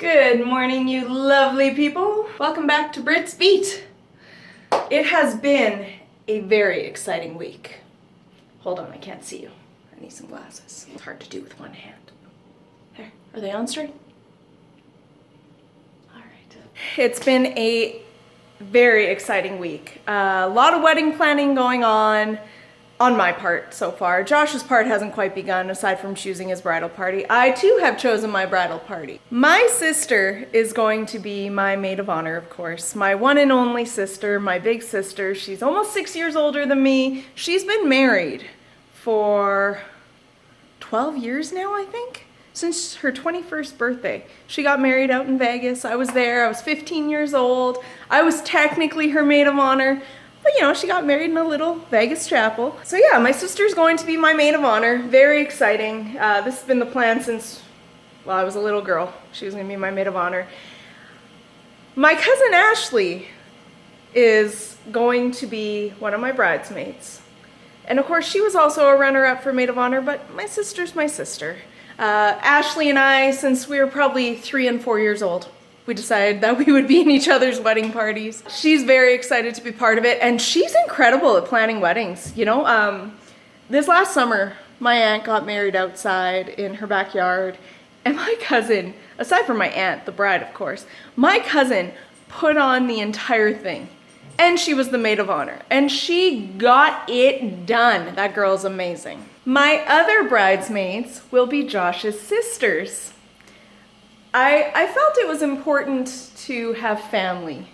Good morning, you lovely people. Welcome back to Brit's Beat. It has been a very exciting week. Hold on, I can't see you. I need some glasses. It's hard to do with one hand. There, are they on straight? All right. It's been a very exciting week. A lot of wedding planning going on my part so far. Josh's part hasn't quite begun, aside from choosing his bridal party. I too have chosen my bridal party. My sister is going to be my maid of honor, of course. My one and only sister, my big sister. She's almost 6 years older than me. She's been married for 12 years now, I think, since her 21st birthday. She got married out in Vegas. I was there. I was 15 years old. I was technically her maid of honor. But you know, she got married in a little Vegas chapel. So yeah, my sister's going to be my maid of honor. Very exciting. This has been the plan since, well, I was a little girl. She was gonna be my maid of honor. My cousin Ashley is going to be one of my bridesmaids. And of course, she was also a runner-up for maid of honor, but my sister's my sister. Ashley and I, since we were probably 3 and 4 years old, we decided that we would be in each other's wedding parties. She's very excited to be part of it, and she's incredible at planning weddings. You know, this last summer, my aunt got married outside in her backyard, and my cousin, aside from my aunt, the bride of course, my cousin put on the entire thing. And she was the maid of honor, and she got it done. That girl's amazing. My other bridesmaids will be Josh's sisters. I felt it was important to have family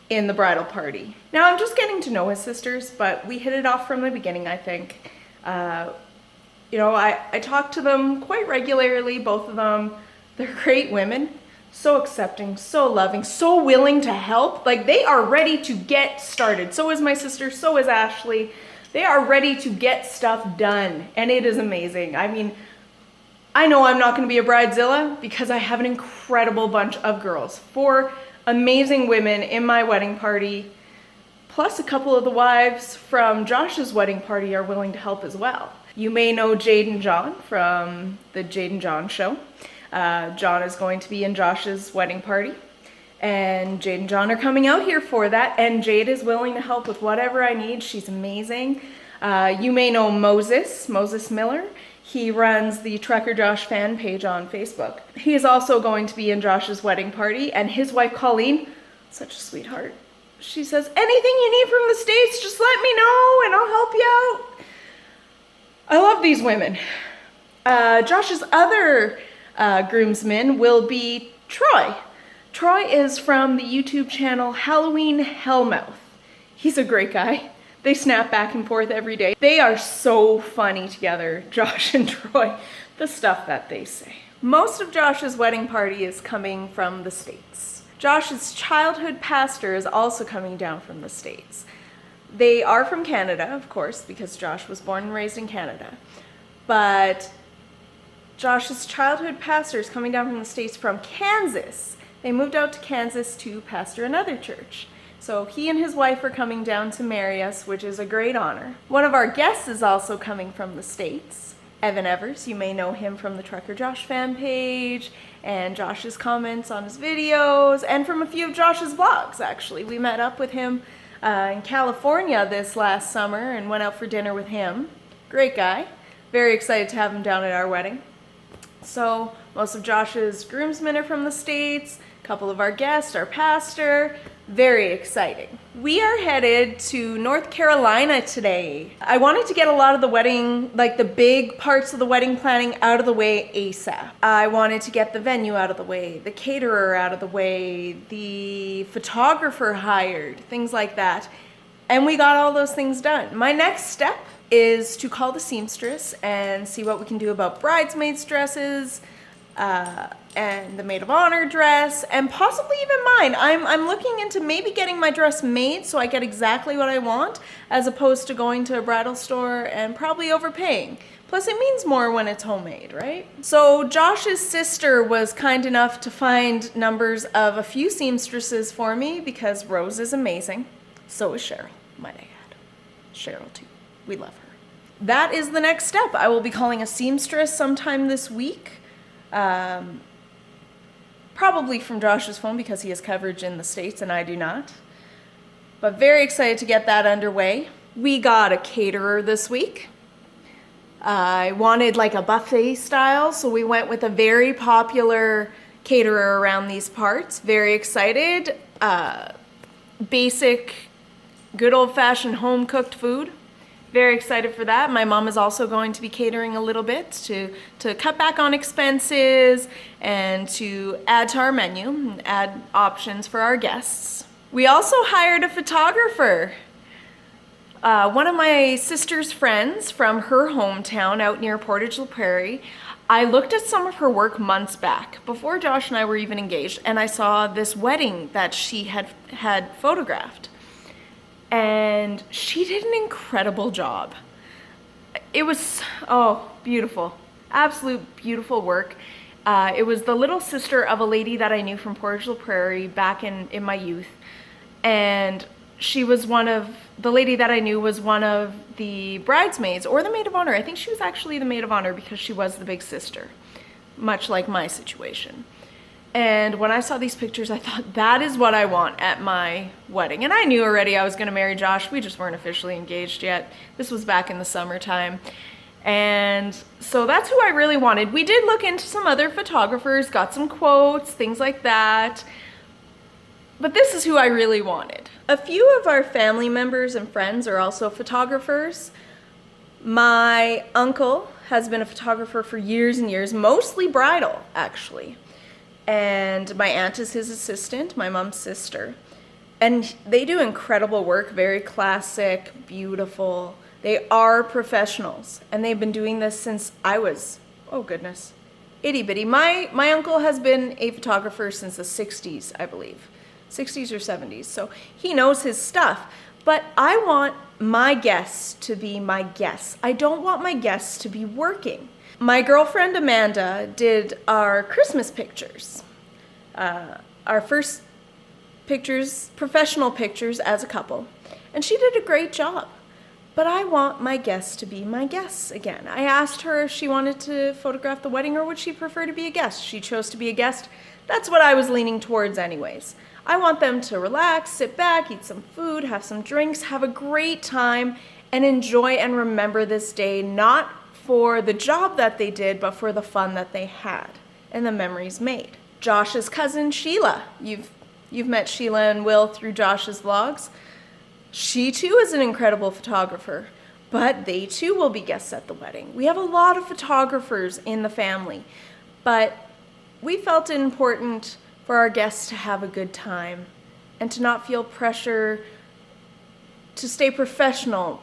in the bridal party. Now, I'm just getting to know his sisters, but we hit it off from the beginning, I think. You know, I talk to them quite regularly, both of them. They're great women, so accepting, so loving, so willing to help. Like, they are ready to get started. So is my sister, so is Ashley. They are ready to get stuff done, and it is amazing. I mean, I know I'm not going to be a bridezilla because I have an incredible bunch of girls. 4 amazing women in my wedding party, plus a couple of the wives from Josh's wedding party are willing to help as well. You may know Jade and John from the Jade and John show. John is going to be in Josh's wedding party, and Jade and John are coming out here for that, and Jade is willing to help with whatever I need. She's amazing. You may know Moses Miller. He runs the Trucker Josh fan page on Facebook. He is also going to be in Josh's wedding party, and his wife Colleen, such a sweetheart, she says, anything you need from the States, just let me know and I'll help you out. I love these women. Josh's other groomsmen will be Troy. Troy is from the YouTube channel Halloween Hellmouth. He's a great guy. They snap back and forth every day. They are so funny together, Josh and Troy, the stuff that they say. Most of Josh's wedding party is coming from the States. Josh's childhood pastor is also coming down from the States. They are from Canada, of course, because Josh was born and raised in Canada. But Josh's childhood pastor is coming down from the States from Kansas. They moved out to Kansas to pastor another church. So he and his wife are coming down to marry us, which is a great honor. One of our guests is also coming from the States, Evan Evers. You may know him from the Trucker Josh fan page and Josh's comments on his videos, and from a few of Josh's vlogs, actually. We met up with him in California this last summer and went out for dinner with him. Great guy. Very excited to have him down at our wedding. So most of Josh's groomsmen are from the States. A couple of our guests, our pastor. Very exciting. We are headed to North Carolina today. I wanted to get a lot of the wedding, like the big parts of the wedding planning out of the way ASAP. I wanted to get the venue out of the way, the caterer out of the way, the photographer hired, things like that. And we got all those things done. My next step is to call the seamstress and see what we can do about bridesmaids' dresses, and the maid of honor dress, and possibly even mine. I'm looking into maybe getting my dress made so I get exactly what I want, as opposed to going to a bridal store and probably overpaying. Plus, it means more when it's homemade, right? So Josh's sister was kind enough to find numbers of a few seamstresses for me, because Rose is amazing. So is Cheryl, might I add. Cheryl too. We love her. That is the next step. I will be calling a seamstress sometime this week. probably from Josh's phone because he has coverage in the States and I do not. But very excited to get that underway. We got a caterer this week. I wanted like a buffet style, so we went with a very popular caterer around these parts. Very excited. Basic, good old-fashioned home-cooked food. Very excited for that. My mom is also going to be catering a little bit to cut back on expenses and to add to our menu, and add options for our guests. We also hired a photographer. One of my sister's friends from her hometown out near Portage la Prairie. I looked at some of her work months back, before Josh and I were even engaged, and I saw this wedding that she had photographed. And she did an incredible job. It was, beautiful. Absolute beautiful work. It was the little sister of a lady that I knew from Portage la Prairie back in my youth. And she was the lady that I knew was one of the bridesmaids or the maid of honor. I think she was actually the maid of honor because she was the big sister, much like my situation. And when I saw these pictures, I thought, that is what I want at my wedding. And I knew already I was going to marry Josh. We just weren't officially engaged yet. This was back in the summertime. And so that's who I really wanted. We did look into some other photographers, got some quotes, things like that. But this is who I really wanted. A few of our family members and friends are also photographers. My uncle has been a photographer for years and years, mostly bridal, actually. And my aunt is his assistant, my mom's sister. And they do incredible work, very classic, beautiful. They are professionals, and they've been doing this since I was, itty bitty. My uncle has been a photographer since the 60s, I believe. 60s or 70s, so he knows his stuff. But I want my guests to be my guests. I don't want my guests to be working. My girlfriend Amanda did our Christmas pictures, our first pictures, professional pictures as a couple, and she did a great job. But I want my guests to be my guests again. I asked her if she wanted to photograph the wedding or would she prefer to be a guest. She chose to be a guest. That's what I was leaning towards anyways. I want them to relax, sit back, eat some food, have some drinks, have a great time, and enjoy and remember this day, not for the job that they did, but for the fun that they had and the memories made. Josh's cousin, Sheila. You've met Sheila and Will through Josh's vlogs. She too is an incredible photographer, but they too will be guests at the wedding. We have a lot of photographers in the family, but we felt it important for our guests to have a good time and to not feel pressure to stay professional,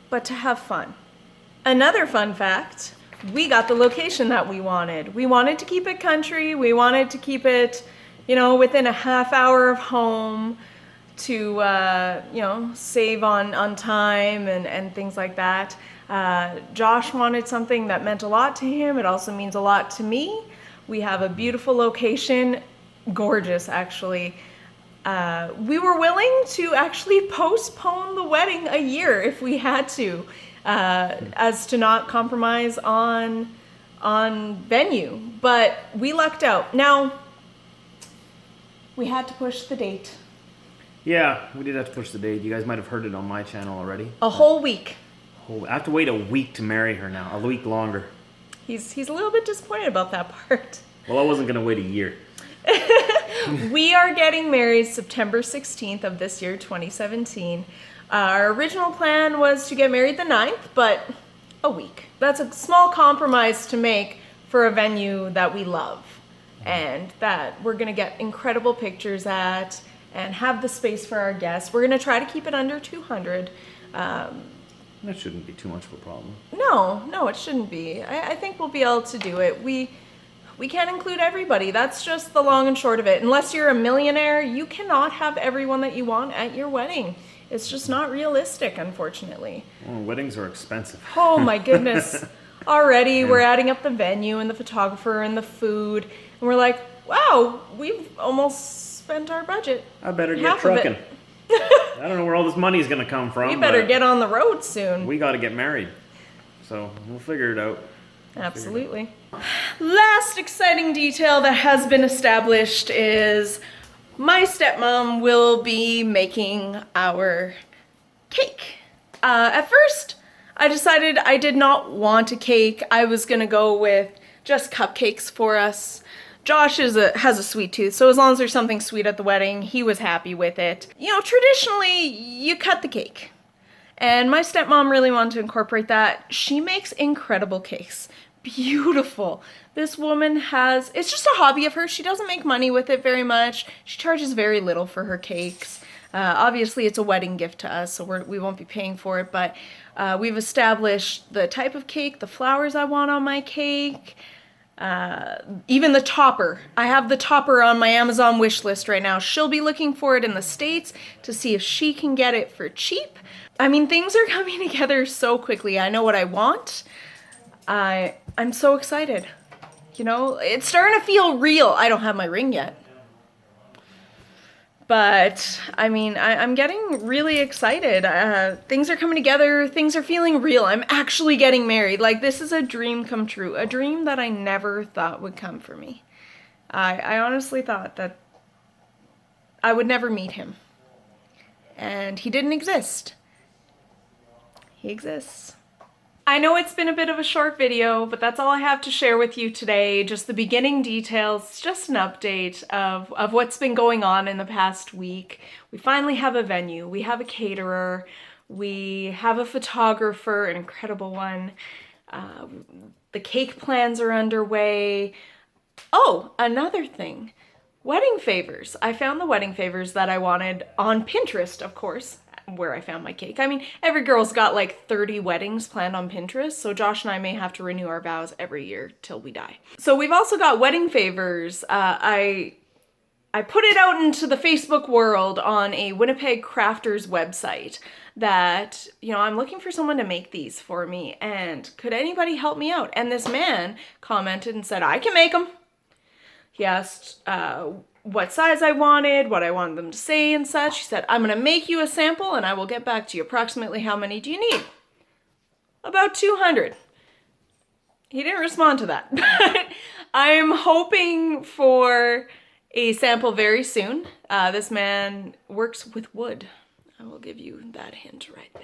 but to have fun. Another fun fact, we got the location that we wanted. We wanted to keep it country. We wanted to keep it, within a half hour of home to, save on time and things like that. Josh wanted something that meant a lot to him. It also means a lot to me. We have a beautiful location, gorgeous actually. We were willing to actually postpone the wedding a year if we had to, as to not compromise on venue, but we lucked out. Now, we had to push the date. Yeah, we did have to push the date. You guys might have heard it on my channel already. A whole week. I have to wait a week to marry her now, a week longer. He's a little bit disappointed about that part. Well, I wasn't going to wait a year. We are getting married September 16th of this year, 2017. Our original plan was to get married the 9th, but a week. That's a small compromise to make for a venue that we love and that we're going to get incredible pictures at and have the space for our guests. We're going to try to keep it under 200. That shouldn't be too much of a problem. No, it shouldn't be. I think we'll be able to do it. We can't include everybody. That's just the long and short of it. Unless you're a millionaire, you cannot have everyone that you want at your wedding. It's just not realistic, unfortunately. Well, weddings are expensive. Oh my goodness. Already we're adding up the venue and the photographer and the food. And we're like, wow, we've almost spent our budget. I better get trucking. I don't know where all this money is going to come from. We better get on the road soon. We got to get married. So we'll figure it out. Absolutely. Last exciting detail that has been established is my stepmom will be making our cake. At first, I decided I did not want a cake. I was gonna go with just cupcakes for us. Josh has a sweet tooth, so as long as there's something sweet at the wedding, he was happy with it. You know, traditionally, you cut the cake. And my stepmom really wanted to incorporate that. She makes incredible cakes. Beautiful. This woman it's just a hobby of hers. She doesn't make money with it very much. She charges very little for her cakes. Obviously, it's a wedding gift to us, so we won't be paying for it, but we've established the type of cake, the flowers I want on my cake, even the topper. I have the topper on my Amazon wish list right now. She'll be looking for it in the States to see if she can get it for cheap. I mean, things are coming together so quickly. I know what I want. I'm so excited. You know, it's starting to feel real. I don't have my ring yet. But, I mean, I'm getting really excited. Things are coming together. Things are feeling real. I'm actually getting married. Like, this is a dream come true. A dream that I never thought would come for me. I honestly thought that I would never meet him. And he didn't exist. He exists. I know it's been a bit of a short video, but that's all I have to share with you today. Just the beginning details, just an update of what's been going on in the past week. We finally have a venue, we have a caterer, we have a photographer, an incredible one. The cake plans are underway. Oh, another thing, wedding favors. I found the wedding favors that I wanted on Pinterest, of course, where I found my cake. I mean, every girl's got like 30 weddings planned on Pinterest, so Josh and I may have to renew our vows every year till we die. So we've also got wedding favors. I put it out into the Facebook world on a Winnipeg Crafters website that, you know, I'm looking for someone to make these for me, and could anybody help me out? And this man commented and said, I can make them. He asked what size I wanted, what I wanted them to say and such. He said, I'm gonna make you a sample and I will get back to you. Approximately how many do you need? About 200. He didn't respond to that, but I'm hoping for a sample very soon. This man works with wood. I will give you that hint right there.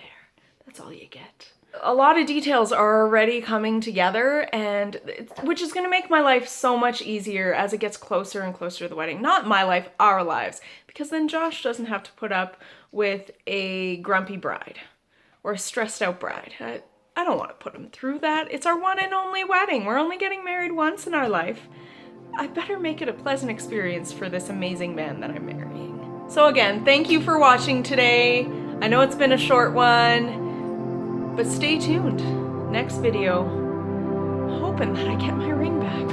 That's all you get. A lot of details are already coming together, and which is going to make my life so much easier as it gets closer and closer to the wedding. Not my life, our lives, because then Josh doesn't have to put up with a grumpy bride or a stressed out bride. I don't want to put him through that. It's our one and only wedding. We're only getting married once in our life. I better make it a pleasant experience for this amazing man that I'm marrying. So again, thank you for watching today. I know it's been a short one, but stay tuned. Next video, hoping that I get my ring back.